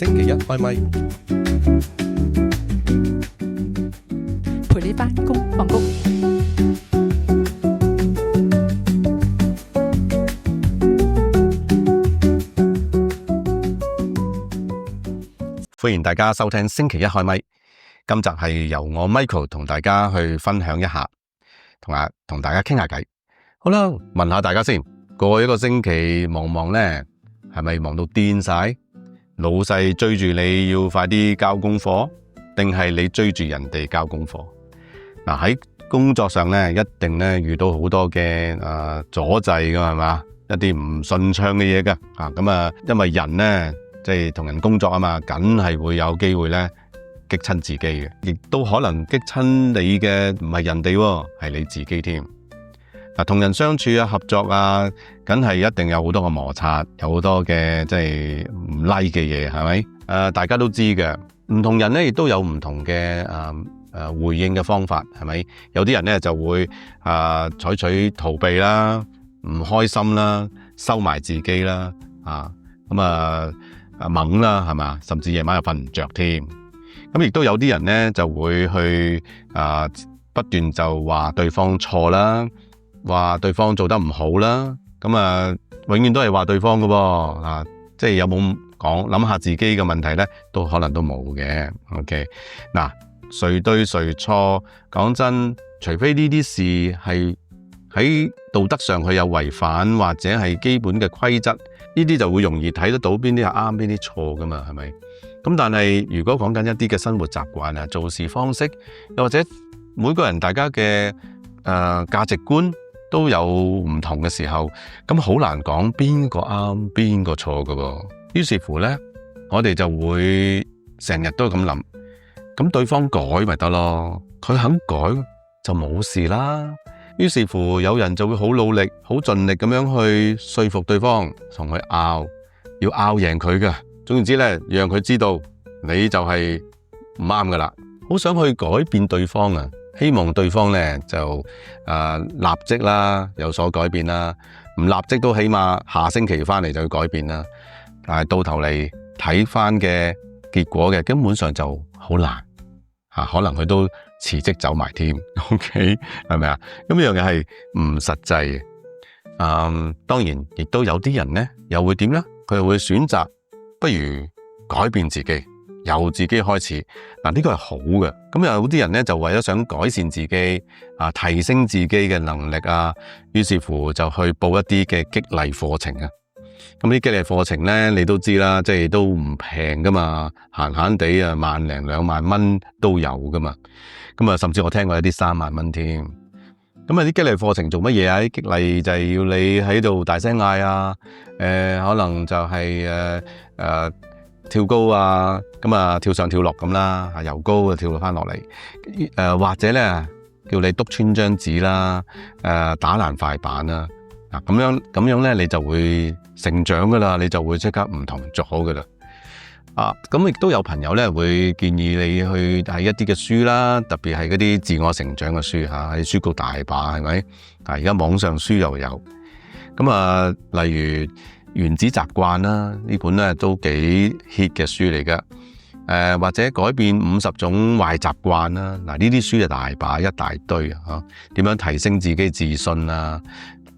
星期一開咪。陪你返工放工。歡迎大家收聽星期一開咪。今集係由我 Michael 同大家去分享一下，同大家傾下偈。好啦，問下大家先，過一個星期忙唔忙呢？係咪忙到癲晒？老細追住你要快啲交功課，定係你追住人哋交功課？嗱，喺工作上咧，一定咧遇到好多嘅阻滯噶，係嘛？一啲唔順暢嘅嘢噶咁啊，因為人咧即係同人工作啊嘛，梗係會有機會咧激親自己嘅，亦都可能激親你嘅唔係人哋喎，係你自己添。嗱，同人相處啊、合作啊，梗係一定有好多嘅摩擦，有好多嘅即係唔 like 嘅嘢，係咪？大家都知嘅，唔同人咧亦都有唔同嘅回應嘅方法，係咪？有啲人咧就會採取逃避啦、唔開心啦、收埋自己啦，猛啦，係嘛？甚至夜晚又瞓唔着添。咁亦都有啲人咧就會去不斷就話對方錯啦，話對方做得唔好啦。咁永遠都係話對方㗎喎，即係有冇諗下自己嘅問題咧，都可能都冇嘅。OK， 嗱，誰對誰錯？講真，除非呢啲事係喺道德上佢有違反，或者係基本嘅規則，呢啲就會容易睇得到邊啲係啱，邊啲錯噶嘛，係咪？咁但係如果講緊一啲嘅生活習慣啊、做事方式，又或者每個人大家嘅價值觀都有唔同嘅時候，咁好難講邊個啱邊個錯噶喎。於是乎呢，我哋就會成日都咁諗，咁對方改咪得咯，佢肯改就冇事啦。於是乎有人就會好努力、好盡力咁樣去說服對方，同佢拗，要拗贏佢嘅。總言之咧，讓佢知道你就係唔啱噶啦，好想去改變對方啊！希望對方咧就立即啦有所改變啦，唔立即都起碼下星期翻嚟就要改變啦。但係到頭嚟睇翻嘅結果嘅，根本上就好難可能佢都辭職走埋添。OK， 係咪啊？咁呢樣嘢係唔實際嘅。當然亦都有啲人咧又會點咧？佢又會選擇不如改變自己，由自己開始。嗱，呢個係好嘅。咁有啲人咧就為咗想改善自己提升自己嘅能力於是乎就去報一啲嘅激勵課程啊。咁啲激勵課程咧，你都知啦，即係都唔平噶嘛，閒閒地1零2萬蚊都有噶嘛。咁甚至我聽過一啲3萬蚊添。咁啲激勵課程做乜嘢啊？啲激勵就係要你喺度大聲嗌可能就係跳高咁跳上跳落咁啦，由高跳落翻落嚟，或者咧叫你篤穿張紙啦，打爛塊板啦。咁樣咧，你就會成長噶啦，你就會即刻唔同咗噶啦。咁亦都有朋友咧會建議你去睇一啲嘅書啦，特別係嗰啲自我成長嘅書喺書局大把，係咪？而家網上書又有。咁例如原子習慣啦，呢本咧都幾 hit 嘅書嚟噶。或者改變50種壞習慣啦，呢啲書就大把一大堆點樣提升自己自信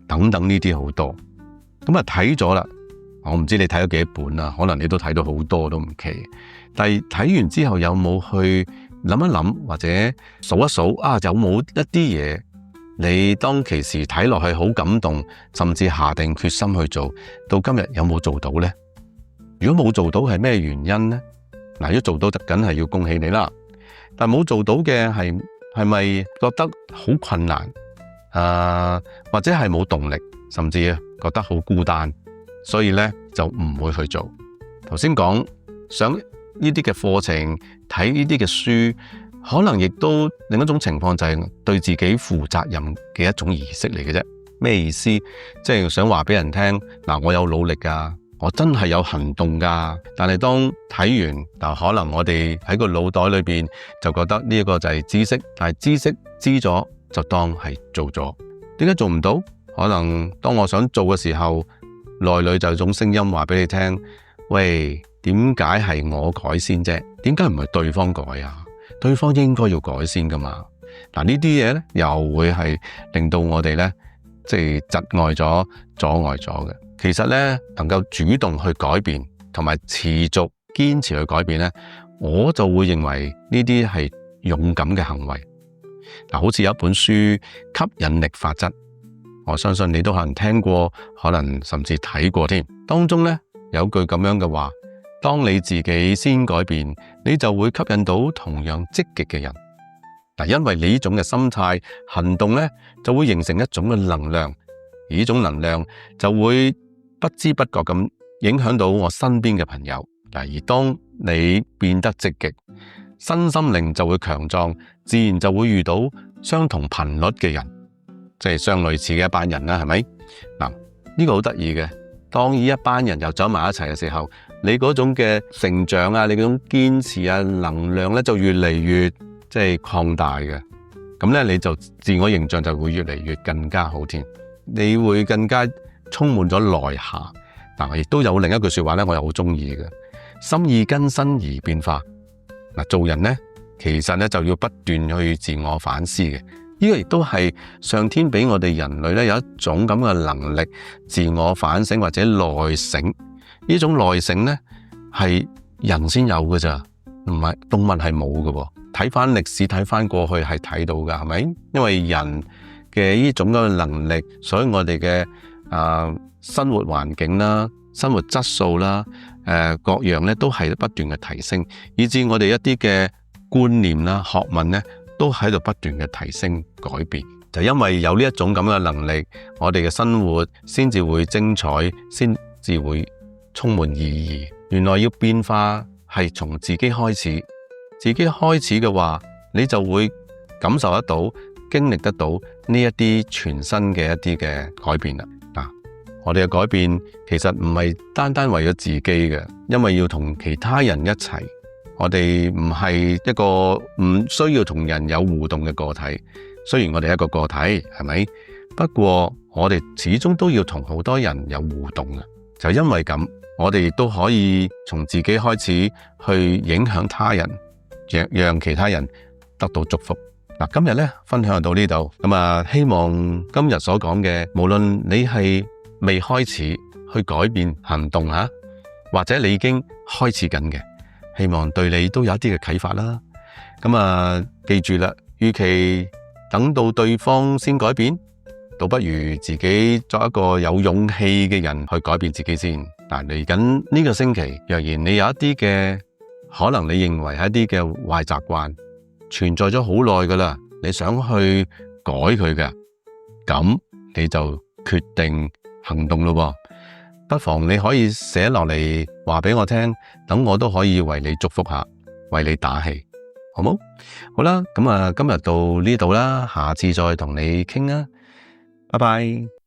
等等呢啲好多。咁睇咗啦。我唔知你睇咗幾多本可能你都睇到好多都唔奇。但係睇完之後有冇去諗一諗，或者數一數有冇一啲嘢你當其時睇落去好感動，甚至下定決心去做，到今日有冇做到呢？如果冇做到係咩原因呢？如果做到就梗係要恭喜你啦。但冇做到嘅係咪覺得好困難或者係冇動力，甚至覺得好孤單？所以咧就唔會去做。頭先講上呢啲嘅課程，睇呢啲嘅書，可能亦都另一種情況就係對自己負責任嘅一種儀式嚟嘅啫。咩意思？即係想話俾人聽，我有努力噶，我真係有行動噶。但係當睇完，但可能我哋喺個腦袋裏邊就覺得呢一個就係知識，但係知識知咗就當係做咗。點解做唔到？可能當我想做嘅時候，內裏就有種聲音話俾你聽，喂，點解係我改先啫？點解唔係對方改啊？對方應該要改先噶嘛？嗱，呢啲嘢咧又會係令到我哋咧即係窒礙咗、阻礙咗嘅。其實咧能夠主動去改變，同埋持續堅持去改變咧，我就會認為呢啲係勇敢嘅行為。嗱，好似有一本書《吸引力法則》，我相信你都可能聽過，可能甚至睇過添。當中咧有句咁樣嘅話：當你自己先改變，你就會吸引到同樣積極嘅人。嗱，因為你呢種嘅心態行動咧，就會形成一種嘅能量，而呢種能量就會不知不覺咁影響到我身邊嘅朋友。嗱，而當你變得積極，身心靈就會強壯，自然就會遇到相同頻率嘅人，即係相類似嘅一班人啦，係咪？嗱，呢個好得意嘅。當呢一班人又走埋一齊嘅時候，你嗰種嘅成長啊，你嗰種堅持啊，能量咧就越嚟越即係擴大嘅。咁咧你就自我形象就會越嚟越更加好添，你會更加充滿咗內涵。嗱，亦都有另一句說話咧，我又好中意嘅，心意更新而變化。嗱，做人咧其實咧就要不斷去自我反思嘅。呢個亦都係上天俾我哋人類咧有一種咁嘅能力，自我反省或者內省。呢種內省咧係人先有嘅咋，唔係動物係冇嘅喎。睇翻歷史，睇翻過去係睇到㗎，係咪？因為人嘅呢種嘅能力，所以我哋嘅生活環境啦、生活質素啦、各樣咧都係不斷嘅提升，以至我哋一啲嘅觀念啦、學問咧，都喺度不斷嘅提升改變，就因為有呢一種咁嘅能力，我哋嘅生活先至會精彩，先至會充滿意義。原來要變化係從自己開始，自己開始嘅話，你就會感受得到、經歷得到呢一啲全新嘅一啲嘅改變啦。嗱，我哋嘅改變其實唔係單單為咗自己嘅，因為要同其他人一齊。我哋唔係一個唔需要同人有互動嘅個體，雖然我哋係一個個體，係咪？不過我哋始終都要同好多人有互動嘅，就因為咁，我哋亦都可以從自己開始去影響他人，讓其他人得到祝福。嗱，今日咧分享到呢度，希望今日所講嘅，無論你係未開始去改變行動吓，或者你已經開始緊嘅，希望對你都有一啲嘅啟發啦。記住啦，與其等到對方先改變，倒不如自己作一個有勇氣嘅人去改變自己先。嗱，嚟緊呢個星期，若然你有一啲嘅可能你認為係一啲嘅壞習慣存在咗好耐噶啦，你想去改佢嘅，咁你就決定行動咯。不妨你可以寫落嚟話俾我聽，等我都可以為你祝福下，為你打氣，好冇？好啦，今日到呢度啦，下次再同你傾啊，拜拜。